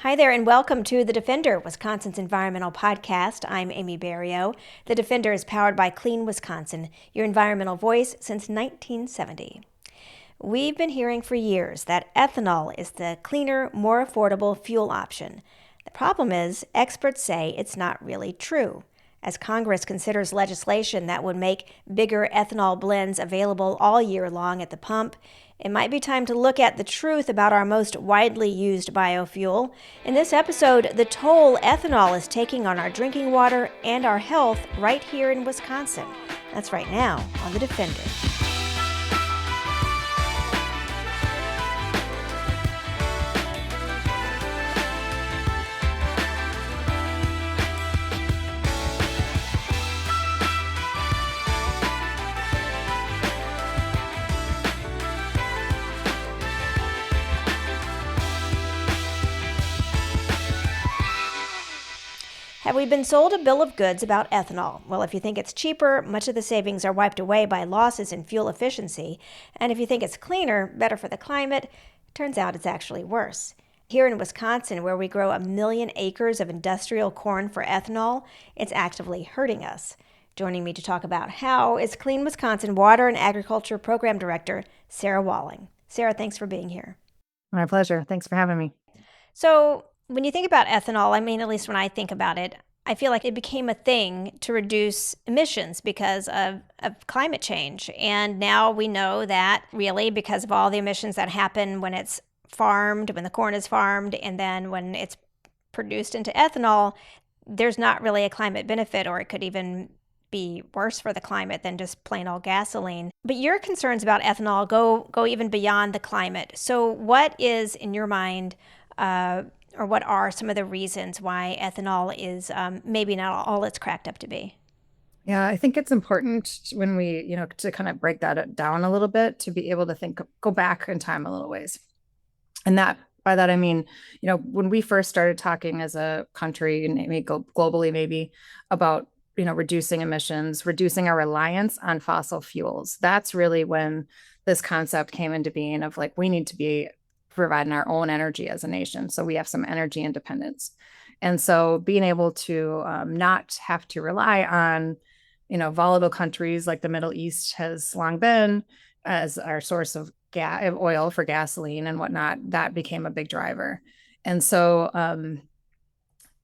Hi there, and welcome to The Defender, Wisconsin's environmental podcast. I'm Amy Barrilleaux. The Defender is powered by Clean Wisconsin, your environmental voice since 1970. We've been hearing for years that ethanol is the cleaner, more affordable fuel option. The problem is, experts say it's not really true. As Congress considers legislation that would make bigger ethanol blends available all year long at the pump, it might be time to look at the truth about our most widely used biofuel. In this episode, the toll ethanol is taking on our drinking water and our health right here in Wisconsin. That's right now on The Defender. Have we been sold a bill of goods about ethanol? Well, if you think it's cheaper, much of the savings are wiped away by losses in fuel efficiency. And if you think it's cleaner, better for the climate, it turns out it's actually worse. Here in Wisconsin, where we grow 1 million acres of industrial corn for ethanol, it's actively hurting us. Joining me to talk about how is Clean Wisconsin Water and Agriculture Program Director, Sara Walling. Sara, thanks for being here. My pleasure. Thanks for having me. So, when you think about ethanol, at least when I think about it, I feel like it became a thing to reduce emissions because of climate change. And now we know that really because of all the emissions that happen when it's farmed, when the corn is farmed, and then when it's produced into ethanol, there's not really a climate benefit, or it could even be worse for the climate than just plain old gasoline. But your concerns about ethanol go even beyond the climate. So what is, in your mind, or what are some of the reasons why ethanol is maybe not all it's cracked up to be? Yeah, I think it's important when we, to kind of break that down a little bit to be able to go back in time a little ways. And by that, I mean, when we first started talking as a country and maybe globally, maybe about, reducing emissions, reducing our reliance on fossil fuels, that's really when this concept came into being of like, we need to be providing our own energy as a nation. So we have some energy independence. And so being able to not have to rely on, volatile countries like the Middle East has long been as our source of oil for gasoline and whatnot, that became a big driver. And so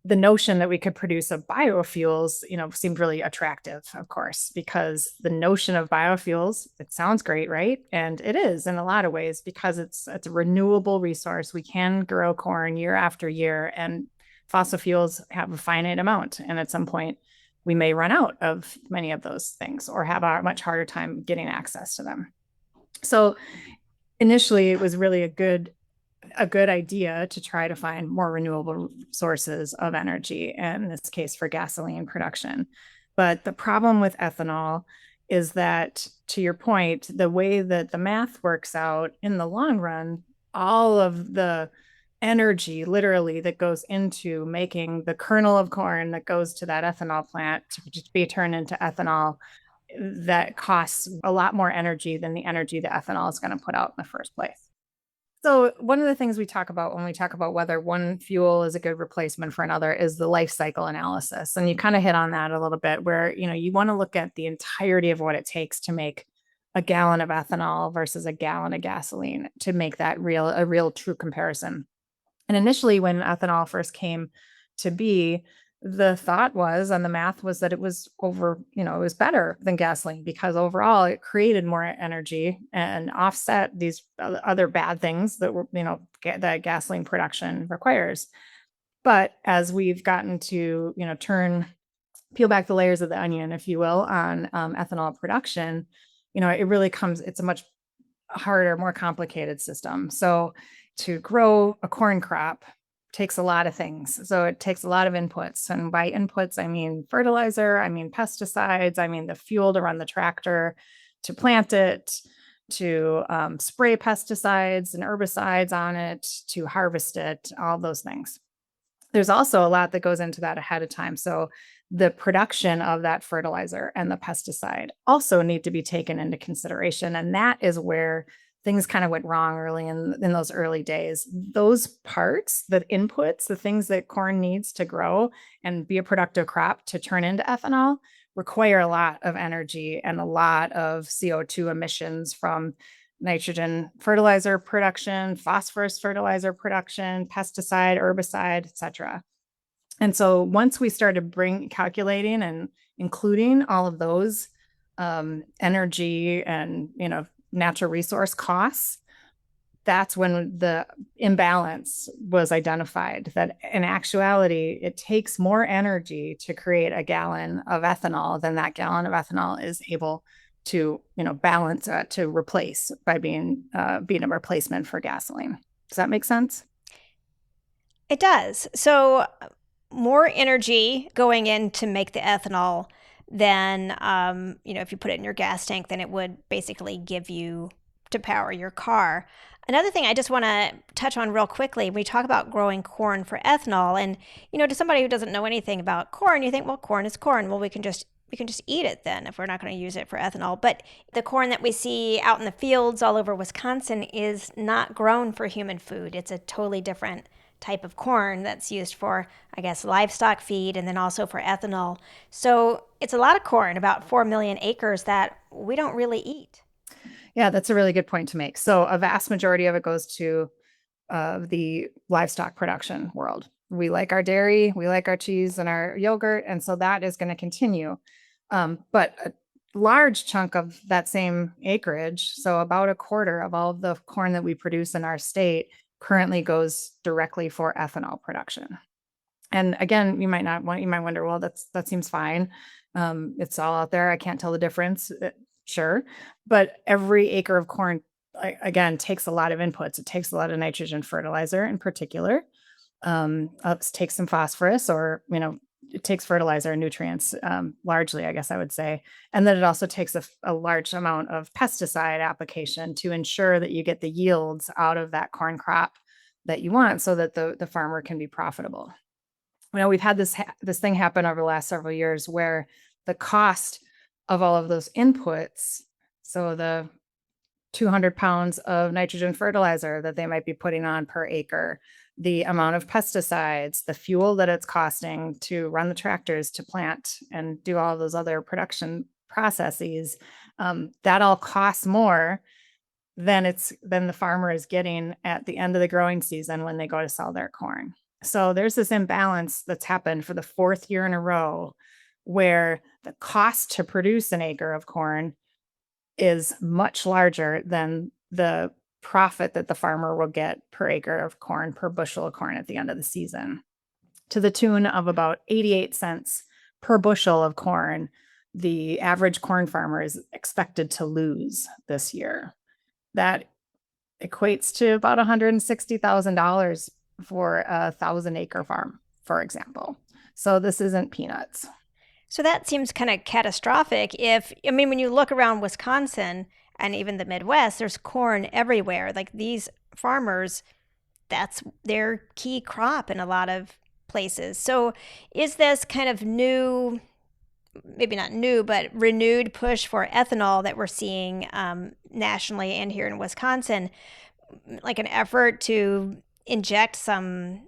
the notion that we could produce of biofuels, seemed really attractive, of course, because the notion of biofuels, it sounds great, right? And it is in a lot of ways because it's a renewable resource. We can grow corn year after year, and fossil fuels have a finite amount. And at some point, we may run out of many of those things or have a much harder time getting access to them. So initially, it was really a good idea to try to find more renewable sources of energy, and in this case for gasoline production. But the problem with ethanol is that, to your point, the way that the math works out in the long run, all of the energy literally that goes into making the kernel of corn that goes to that ethanol plant to be turned into ethanol, that costs a lot more energy than the energy the ethanol is going to put out in the first place. So one of the things we talk about when we talk about whether one fuel is a good replacement for another is the life cycle analysis. And you kind of hit on that a little bit where, you want to look at the entirety of what it takes to make a gallon of ethanol versus a gallon of gasoline to make that a real true comparison. And initially when ethanol first came to be, the thought was, and the math was that it was it was better than gasoline because overall it created more energy and offset these other bad things that were, that gasoline production requires. But as we've gotten to, peel back the layers of the onion, if you will, on ethanol production, it's a much harder, more complicated system. So to grow a corn crop takes a lot of things. So it takes a lot of inputs. And by inputs, I mean fertilizer, I mean pesticides, I mean the fuel to run the tractor, to plant it, to spray pesticides and herbicides on it, to harvest it, all those things. There's also a lot that goes into that ahead of time. So the production of that fertilizer and the pesticide also need to be taken into consideration. And that is where things kind of went wrong early in those early days. Those parts, the inputs, the things that corn needs to grow and be a productive crop to turn into ethanol require a lot of energy and a lot of CO2 emissions from nitrogen fertilizer production, phosphorus fertilizer production, pesticide, herbicide, etc. And so once we started calculating and including all of those energy and natural resource costs, that's when the imbalance was identified, that in actuality, it takes more energy to create a gallon of ethanol than that gallon of ethanol is able to, balance to replace by being a replacement for gasoline. Does that make sense? It does. So more energy going in to make the ethanol than, if you put it in your gas tank, than it would basically give you to power your car. Another thing I just want to touch on real quickly, we talk about growing corn for ethanol, and to somebody who doesn't know anything about corn, you think, well, corn is corn. Well, we can just eat it then if we're not going to use it for ethanol. But the corn that we see out in the fields all over Wisconsin is not grown for human food. It's a totally different type of corn that's used for, I guess, livestock feed and then also for ethanol. So it's a lot of corn, about 4 million acres that we don't really eat. Yeah, that's a really good point to make. So a vast majority of it goes to the livestock production world. We like our dairy, we like our cheese and our yogurt, and so that is going to continue. But a large chunk of that same acreage, so about a quarter of all of the corn that we produce in our state, currently goes directly for ethanol production. And again, you might wonder, well, that seems fine. It's all out there. I can't tell the difference. Sure. But every acre of corn, again, takes a lot of inputs. It takes a lot of nitrogen fertilizer in particular. It takes some phosphorus, or, it takes fertilizer and nutrients, largely, I guess I would say. And then it also takes a large amount of pesticide application to ensure that you get the yields out of that corn crop that you want so that the farmer can be profitable. We've had this thing happen over the last several years where the cost of all of those inputs, so the 200 pounds of nitrogen fertilizer that they might be putting on per acre, the amount of pesticides, the fuel that it's costing to run the tractors to plant and do all those other production processes, that all costs more than the farmer is getting at the end of the growing season when they go to sell their corn. So there's this imbalance that's happened for the fourth year in a row, where the cost to produce an acre of corn is much larger than the profit that the farmer will get per acre of corn, per bushel of corn at the end of the season, to the tune of about 88 cents per bushel of corn. The average corn farmer is expected to lose this year. That equates to about $160,000 for a 1,000-acre farm, for example. So this isn't peanuts. So that seems kind of catastrophic. When you look around Wisconsin and even the Midwest, there's corn everywhere. Like, these farmers, that's their key crop in a lot of places. So is this kind of new, maybe not new, but renewed push for ethanol that we're seeing nationally and here in Wisconsin, like an effort to inject some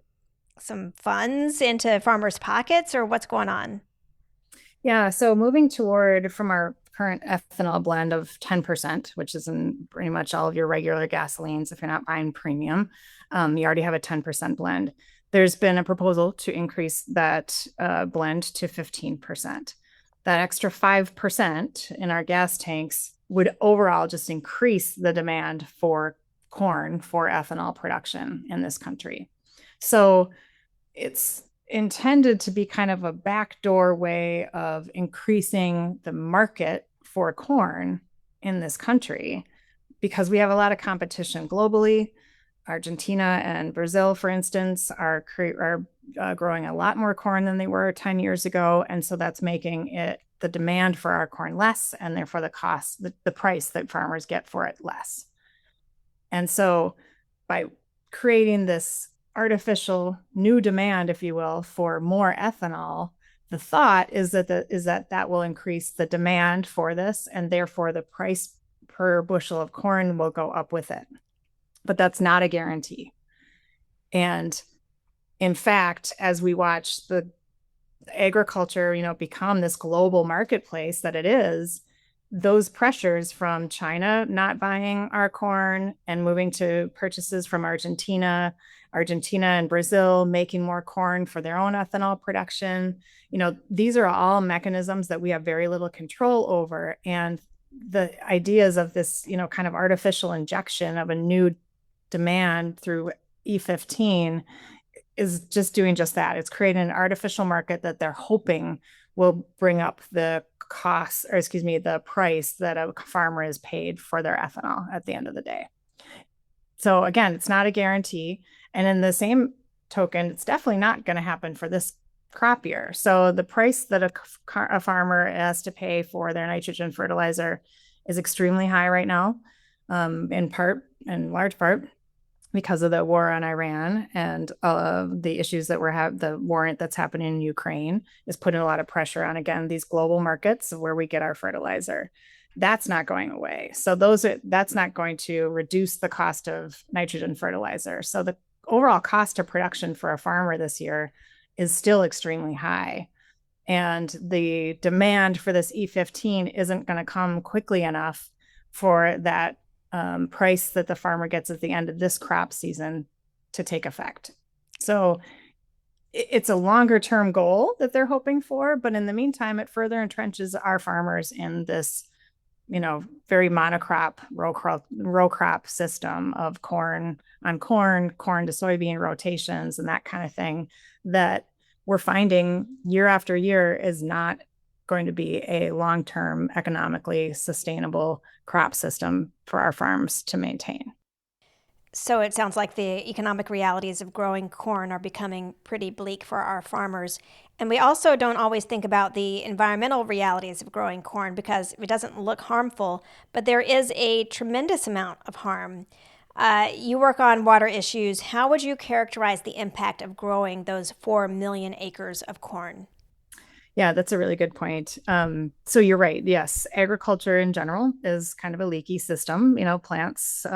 funds into farmers' pockets, or what's going on? Yeah, so moving toward from our current ethanol blend of 10%, which is in pretty much all of your regular gasolines, if you're not buying premium, you already have a 10% blend. There's been a proposal to increase that blend to 15%. That extra 5% in our gas tanks would overall just increase the demand for corn for ethanol production in this country. So it's intended to be kind of a backdoor way of increasing the market for corn in this country, because we have a lot of competition globally. Argentina and Brazil, for instance, are growing a lot more corn than they were 10 years ago. And so that's making the demand for our corn less, and therefore the price that farmers get for it less. And so by creating this artificial new demand, if you will, for more ethanol, the thought is that will increase the demand for this, and therefore the price per bushel of corn will go up with it. But that's not a guarantee. And in fact, as we watch the agriculture, become this global marketplace that it is, those pressures from China not buying our corn and moving to purchases from Argentina and Brazil making more corn for their own ethanol production, these are all mechanisms that we have very little control over. And the ideas of this, kind of artificial injection of a new demand through E15 is just doing just that. It's creating an artificial market that they're hoping will bring up the cost, or excuse me, the price that a farmer is paid for their ethanol at the end of the day. So again, it's not a guarantee. And in the same token, it's definitely not going to happen for this crop year. So the price that a farmer has to pay for their nitrogen fertilizer is extremely high right now, in large part, because of the war on Iran and the issues that the war that's happening in Ukraine is putting a lot of pressure on, again, these global markets where we get our fertilizer. That's not going away. So that's not going to reduce the cost of nitrogen fertilizer. So the overall cost of production for a farmer this year is still extremely high. And the demand for this E15 isn't going to come quickly enough for that price that the farmer gets at the end of this crop season to take effect. So it's a longer term goal that they're hoping for, but in the meantime, it further entrenches our farmers in this, very monocrop row crop system of corn to soybean rotations and that kind of thing that we're finding year after year is not going to be a long-term economically sustainable crop system for our farms to maintain. So it sounds like the economic realities of growing corn are becoming pretty bleak for our farmers. And we also don't always think about the environmental realities of growing corn because it doesn't look harmful, but there is a tremendous amount of harm. You work on water issues. How would you characterize the impact of growing those 4 million acres of corn? Yeah, that's a really good point. So you're right. Yes, agriculture in general is kind of a leaky system. Plants,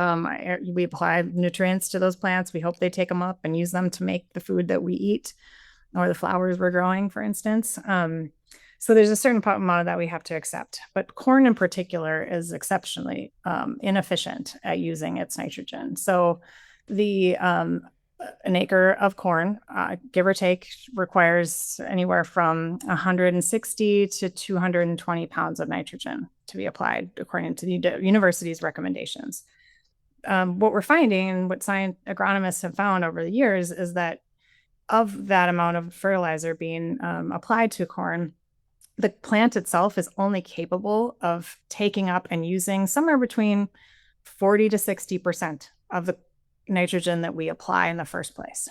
we apply nutrients to those plants. We hope they take them up and use them to make the food that we eat or the flowers we're growing, for instance. So there's a certain amount of that we have to accept. But corn in particular is exceptionally inefficient at using its nitrogen. So an acre of corn, give or take, requires anywhere from 160 to 220 pounds of nitrogen to be applied according to the university's recommendations. What we're finding and what agronomists have found over the years is that of that amount of fertilizer being applied to corn, the plant itself is only capable of taking up and using somewhere between 40 to 60% of the nitrogen that we apply in the first place.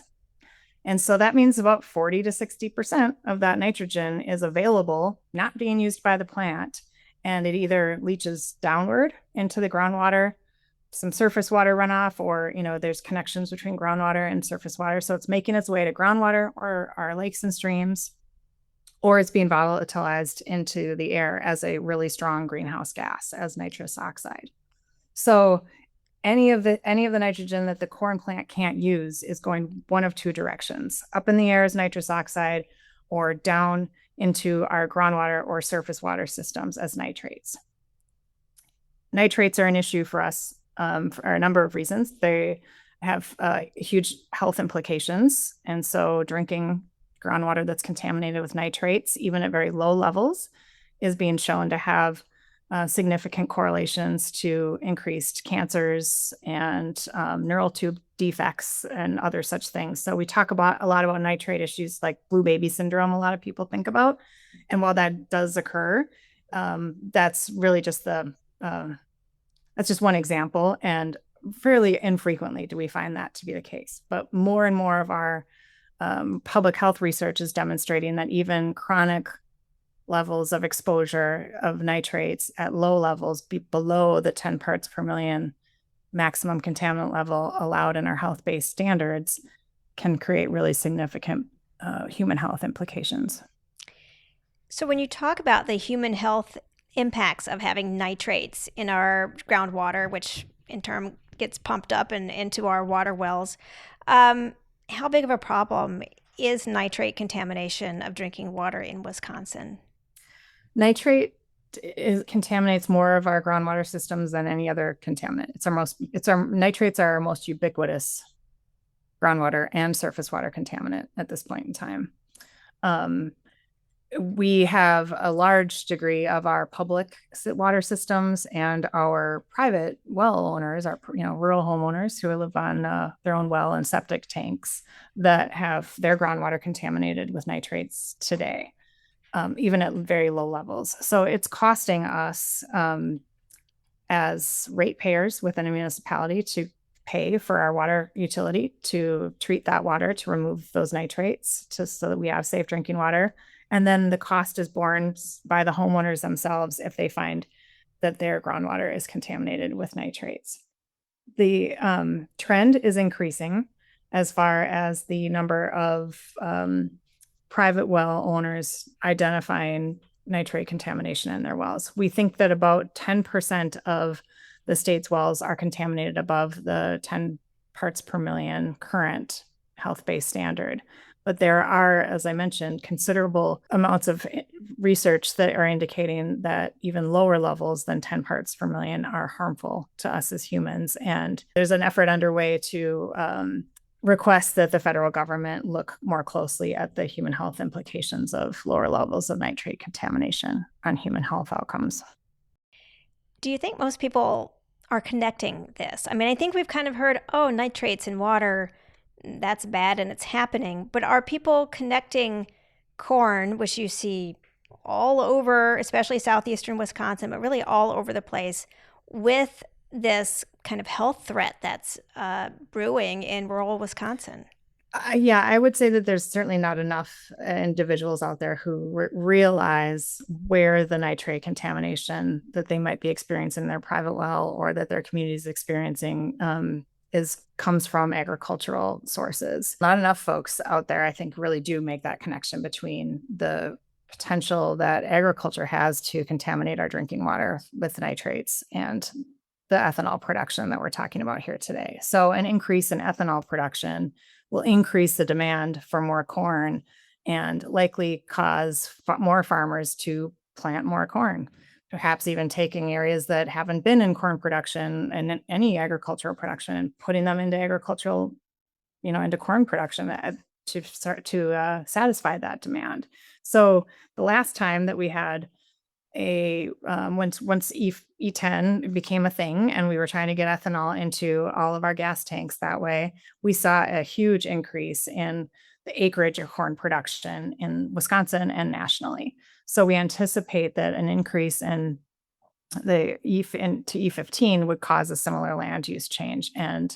And so that means about 40 to 60% of that nitrogen is available, not being used by the plant, and it either leaches downward into the groundwater, some surface water runoff, or there's connections between groundwater and surface water. So it's making its way to groundwater or our lakes and streams, or it's being volatilized into the air as a really strong greenhouse gas, as nitrous oxide. So any of the nitrogen that the corn plant can't use is going one of two directions: up in the air as nitrous oxide, or down into our groundwater or surface water systems as nitrates. Nitrates are an issue for us for a number of reasons. They have huge health implications. And so drinking groundwater that's contaminated with nitrates, even at very low levels, is being shown to have significant correlations to increased cancers and neural tube defects and other such things. So we talk a lot about nitrate issues like blue baby syndrome, a lot of people think about. And while that does occur, that's really just that's just one example. And fairly infrequently do we find that to be the case. But more and more of our public health research is demonstrating that even chronic levels of exposure of nitrates at low levels below the 10 parts per million maximum contaminant level allowed in our health-based standards can create really significant human health implications. So when you talk about the human health impacts of having nitrates in our groundwater, which in turn gets pumped up and into our water wells. How big of a problem is nitrate contamination of drinking water in Wisconsin? Nitrate contaminates more of our groundwater systems than any other contaminant. Nitrates are our most ubiquitous groundwater and surface water contaminant at this point in time. We have a large degree of our public water systems and our private well owners, our rural homeowners who live on their own well and septic tanks that have their groundwater contaminated with nitrates today, even at very low levels. So it's costing us as ratepayers within a municipality to pay for our water utility to treat that water, to remove those nitrates, so that we have safe drinking water. And then the cost is borne by the homeowners themselves if they find that their groundwater is contaminated with nitrates. The trend is increasing as far as the number of private well owners identifying nitrate contamination in their wells. We think that about 10% of the state's wells are contaminated above the 10 parts per million current health-based standard. But there are, as I mentioned, considerable amounts of research that are indicating that even lower levels than 10 parts per million are harmful to us as humans. And there's an effort underway to request that the federal government look more closely at the human health implications of lower levels of nitrate contamination on human health outcomes. Do you think most people are connecting this? I mean, I think we've kind of heard, oh, nitrates in water, that's bad and it's happening. But are people connecting corn, which you see all over, especially southeastern Wisconsin, but really all over the place, with this kind of health threat that's brewing in rural Wisconsin? Yeah, I would say that there's certainly not enough individuals out there who realize where the nitrate contamination that they might be experiencing in their private well or that their community is experiencing comes from agricultural sources. Not enough folks out there, I think, really do make that connection between the potential that agriculture has to contaminate our drinking water with nitrates and the ethanol production that we're talking about here today. So an increase in ethanol production will increase the demand for more corn and likely cause more farmers to plant more corn, perhaps even taking areas that haven't been in corn production and any agricultural production and putting them into into corn production to start to satisfy that demand. So the last time that we had once E10 became a thing and we were trying to get ethanol into all of our gas tanks that way, we saw a huge increase in the acreage of corn production in Wisconsin and nationally. So we anticipate that an increase in the to E15 would cause a similar land use change and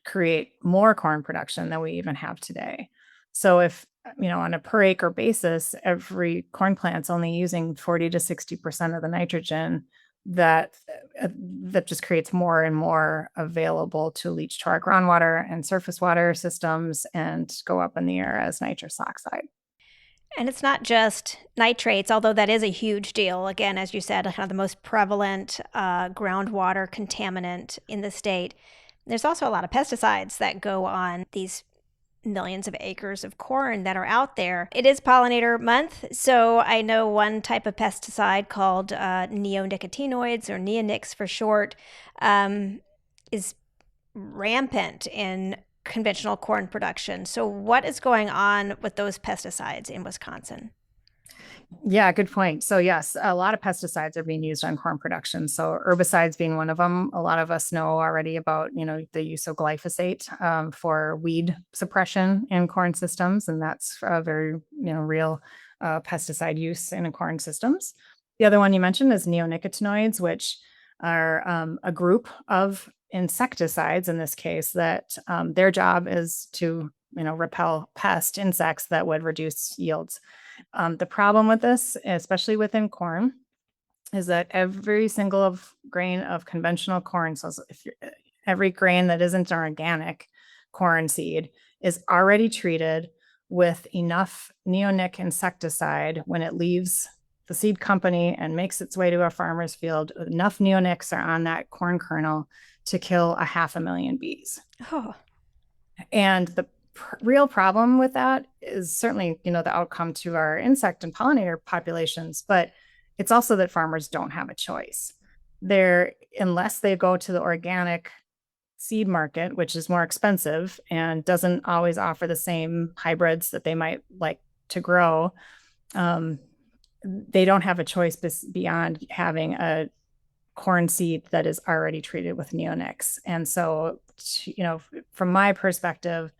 create more corn production than we even have today. So if, on a per acre basis, every corn plant's only using 40 to 60% of the nitrogen, that just creates more and more available to leach to our groundwater and surface water systems and go up in the air as nitrous oxide. And it's not just nitrates, although that is a huge deal. Again, as you said, kind of the most prevalent groundwater contaminant in the state. There's also a lot of pesticides that go on these millions of acres of corn that are out there. It is pollinator month, so I know one type of pesticide called neonicotinoids, or neonics for short, is rampant in conventional corn production. So what is going on with those pesticides in Wisconsin? Yeah, good point. So yes, a lot of pesticides are being used on corn production. So herbicides being one of them. A lot of us know already about, the use of glyphosate for weed suppression in corn systems. And that's a very, real pesticide use in corn systems. The other one you mentioned is neonicotinoids, which are a group of insecticides in this case that their job is to, repel pest insects that would reduce yields. The problem with this, especially within corn, is that every single grain of conventional corn, so if every grain that isn't an organic corn seed, is already treated with enough neonic insecticide when it leaves the seed company and makes its way to a farmer's field, enough neonics are on that corn kernel to kill 500,000 bees. Oh, And the real problem with that is certainly, the outcome to our insect and pollinator populations, but it's also that farmers don't have a choice. Unless they go to the organic seed market, which is more expensive and doesn't always offer the same hybrids that they might like to grow, they don't have a choice beyond having a corn seed that is already treated with neonics. And so, from my perspective,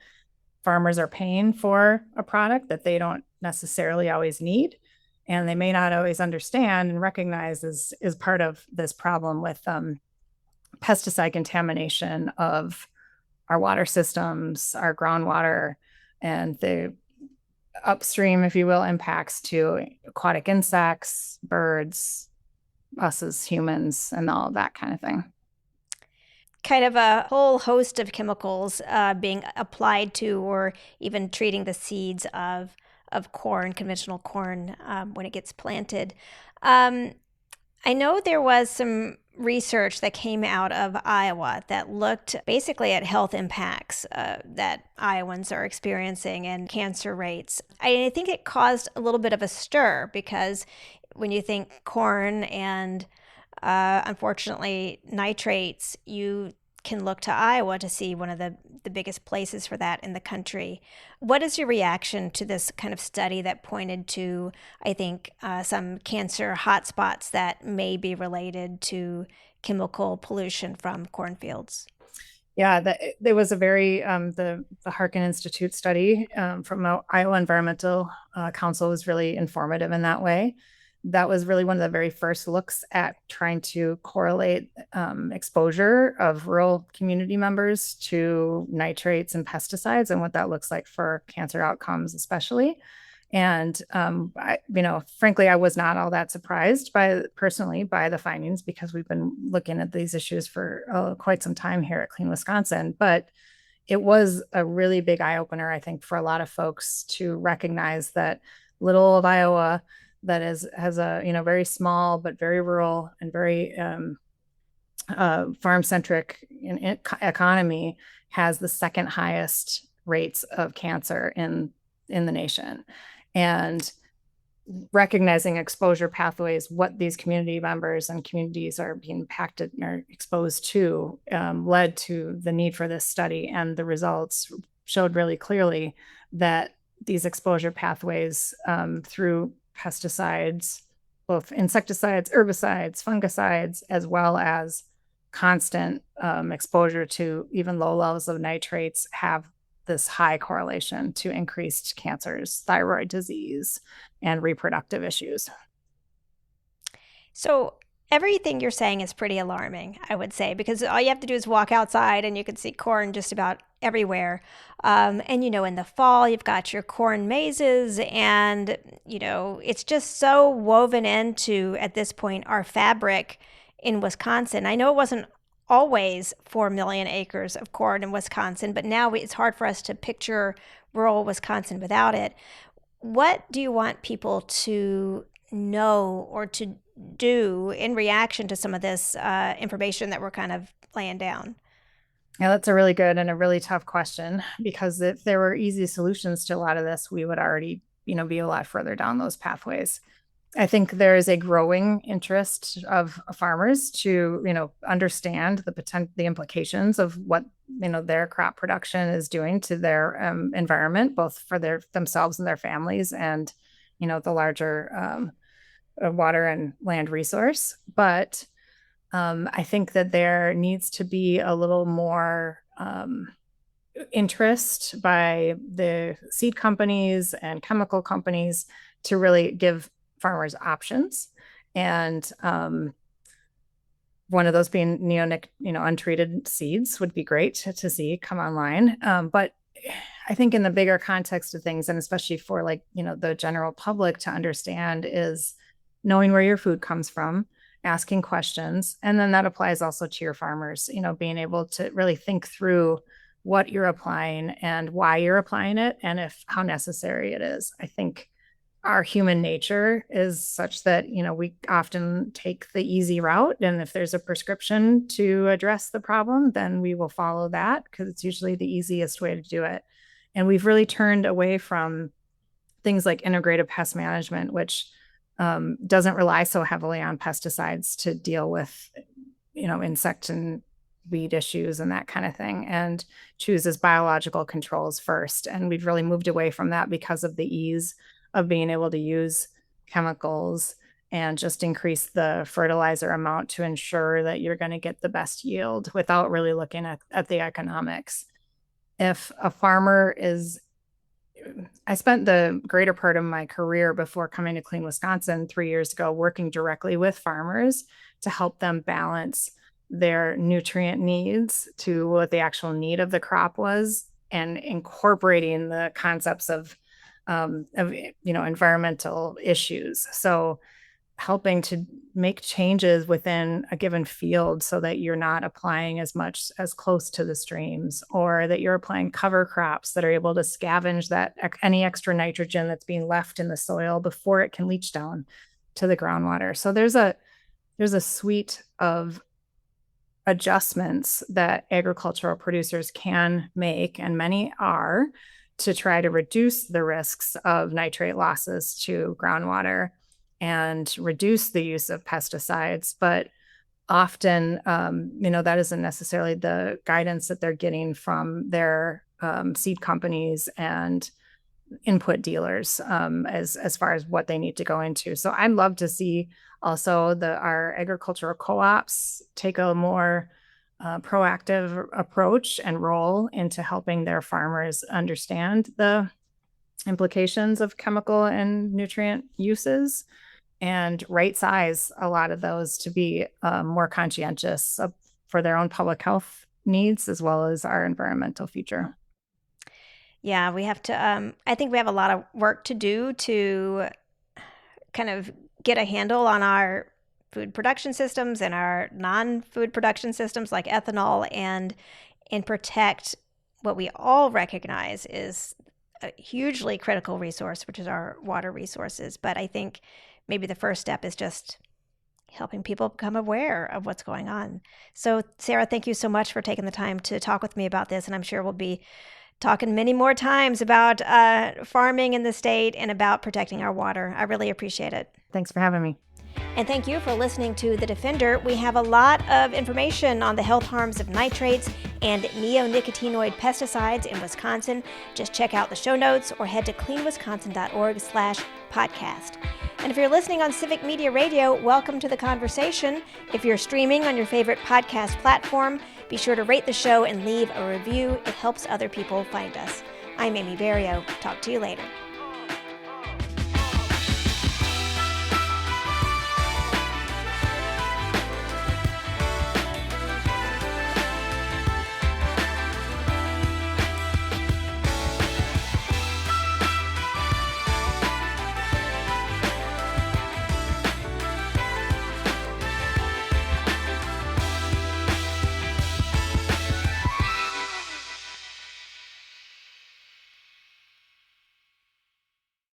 farmers are paying for a product that they don't necessarily always need. And they may not always understand and recognize is part of this problem with pesticide contamination of our water systems, our groundwater, and the upstream, if you will, impacts to aquatic insects, birds, us as humans, and all of that kind of thing. Kind of a whole host of chemicals being applied to or even treating the seeds of corn, conventional corn, when it gets planted. I know there was some research that came out of Iowa that looked basically at health impacts that Iowans are experiencing and cancer rates. I think it caused a little bit of a stir because when you think corn and unfortunately nitrates, you can look to Iowa to see one of the biggest places for that in the country. What is your reaction to this kind of study that pointed to, I think, some cancer hotspots that may be related to chemical pollution from cornfields? Yeah, there was a very the Harkin Institute study from Iowa Environmental Council was really informative in that way. That was really one of the very first looks at trying to correlate exposure of rural community members to nitrates and pesticides and what that looks like for cancer outcomes, especially. And frankly, I was not all that surprised personally by the findings because we've been looking at these issues for quite some time here at Clean Wisconsin. But it was a really big eye opener, I think, for a lot of folks to recognize that little old Iowa that has a very small but very rural and very farm centric economy has the second highest rates of cancer in the nation. And recognizing exposure pathways, what these community members and communities are being impacted or exposed to, led to the need for this study. And the results showed really clearly that these exposure pathways through pesticides, both insecticides, herbicides, fungicides, as well as constant exposure to even low levels of nitrates have this high correlation to increased cancers, thyroid disease, and reproductive issues. So everything you're saying is pretty alarming, I would say, because all you have to do is walk outside and you can see corn just about everywhere. And, in the fall, you've got your corn mazes, and, it's just so woven into, at this point, our fabric in Wisconsin. I know it wasn't always 4 million acres of corn in Wisconsin, but now it's hard for us to picture rural Wisconsin without it. What do you want people to know or to do in reaction to some of this information that we're kind of laying down? Yeah, that's a really good and a really tough question, because if there were easy solutions to a lot of this, we would already, be a lot further down those pathways. I think there is a growing interest of farmers to, understand the implications of what, their crop production is doing to their environment, both for themselves and their families, and, the larger water and land resource. But I think that there needs to be a little more interest by the seed companies and chemical companies to really give farmers options. And one of those being neonic, untreated seeds would be great to see come online. But I think in the bigger context of things, and especially for the general public to understand, is knowing where your food comes from, asking questions. And then that applies also to your farmers, being able to really think through what you're applying and why you're applying it, and how necessary it is. I think our human nature is such that, we often take the easy route. And if there's a prescription to address the problem, then we will follow that because it's usually the easiest way to do it. And we've really turned away from things like integrated pest management, which doesn't rely so heavily on pesticides to deal with, insect and weed issues and that kind of thing, and chooses biological controls first. And we've really moved away from that because of the ease of being able to use chemicals and just increase the fertilizer amount to ensure that you're going to get the best yield without really looking at the economics. If a farmer is I spent the greater part of my career before coming to Clean Wisconsin 3 years ago working directly with farmers to help them balance their nutrient needs to what the actual need of the crop was, and incorporating the concepts of environmental issues. So helping to make changes within a given field so that you're not applying as much as close to the streams, or that you're applying cover crops that are able to scavenge that any extra nitrogen that's being left in the soil before it can leach down to the groundwater. So there's a suite of adjustments that agricultural producers can make, and many are, to try to reduce the risks of nitrate losses to groundwater and reduce the use of pesticides. But often, that isn't necessarily the guidance that they're getting from their seed companies and input dealers as far as what they need to go into. So I'd love to see also our agricultural co-ops take a more proactive approach and role into helping their farmers understand the implications of chemical and nutrient uses, and right size a lot of those to be more conscientious for their own public health needs as well as our environmental future. Yeah, we have to, I think we have a lot of work to do to kind of get a handle on our food production systems and our non-food production systems like ethanol, and protect what we all recognize is a hugely critical resource, which is our water resources. But I think maybe the first step is just helping people become aware of what's going on. So, Sara, thank you so much for taking the time to talk with me about this. And I'm sure we'll be talking many more times about farming in the state and about protecting our water. I really appreciate it. Thanks for having me. And thank you for listening to The Defender. We have a lot of information on the health harms of nitrates and neonicotinoid pesticides in Wisconsin. Just check out the show notes or head to cleanwisconsin.org/podcast. And if you're listening on Civic Media Radio, welcome to the conversation. If you're streaming on your favorite podcast platform, be sure to rate the show and leave a review. It helps other people find us. I'm Amy Barrilleaux. Talk to you later.